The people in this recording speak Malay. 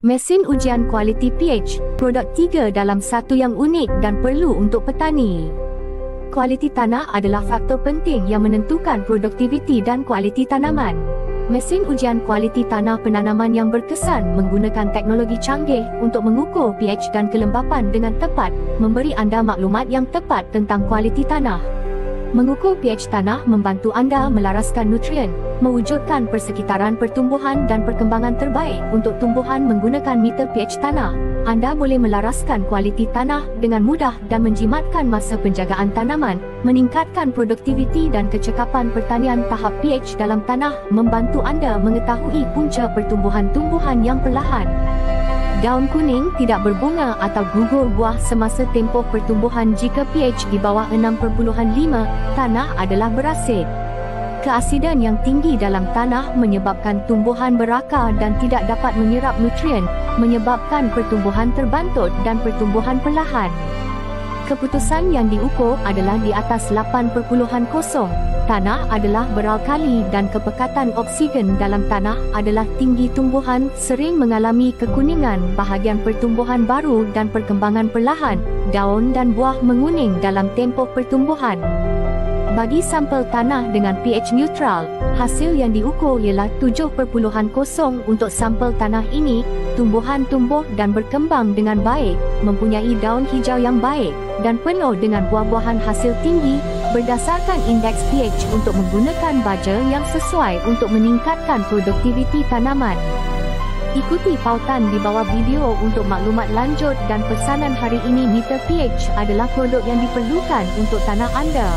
Mesin ujian kualiti pH, produk 3 dalam 1 yang unik dan perlu untuk petani. Kualiti tanah adalah faktor penting yang menentukan produktiviti dan kualiti tanaman. Mesin ujian kualiti tanah penanaman yang berkesan menggunakan teknologi canggih untuk mengukur pH dan kelembapan dengan tepat, memberi anda maklumat yang tepat tentang kualiti tanah. Mengukur pH tanah membantu anda melaraskan nutrien, mewujudkan persekitaran pertumbuhan dan perkembangan terbaik untuk tumbuhan menggunakan meter pH tanah. Anda boleh melaraskan kualiti tanah dengan mudah dan menjimatkan masa penjagaan tanaman, meningkatkan produktiviti dan kecekapan pertanian. Tahap pH dalam tanah membantu anda mengetahui punca pertumbuhan tumbuhan yang perlahan. Daun kuning tidak berbunga atau gugur buah semasa tempoh pertumbuhan jika pH di bawah 6.5. Tanah adalah berasid. Keasidan yang tinggi dalam tanah menyebabkan tumbuhan berakar dan tidak dapat menyerap nutrien, menyebabkan pertumbuhan terbantut dan pertumbuhan perlahan. Keputusan yang diukur adalah di atas 8.0. Tanah adalah beralkali dan kepekatan oksigen dalam tanah adalah tinggi. Tumbuhan sering mengalami kekuningan bahagian pertumbuhan baru dan perkembangan perlahan. Daun dan buah menguning dalam tempoh pertumbuhan. Bagi sampel tanah dengan pH neutral, hasil yang diukur ialah 7.0. Untuk sampel tanah ini, tumbuhan tumbuh dan berkembang dengan baik, mempunyai daun hijau yang baik, dan penuh dengan buah-buahan hasil tinggi, berdasarkan indeks pH untuk menggunakan baja yang sesuai untuk meningkatkan produktiviti tanaman. Ikuti pautan di bawah video untuk maklumat lanjut dan pesanan hari ini. Meter pH adalah produk yang diperlukan untuk tanah anda.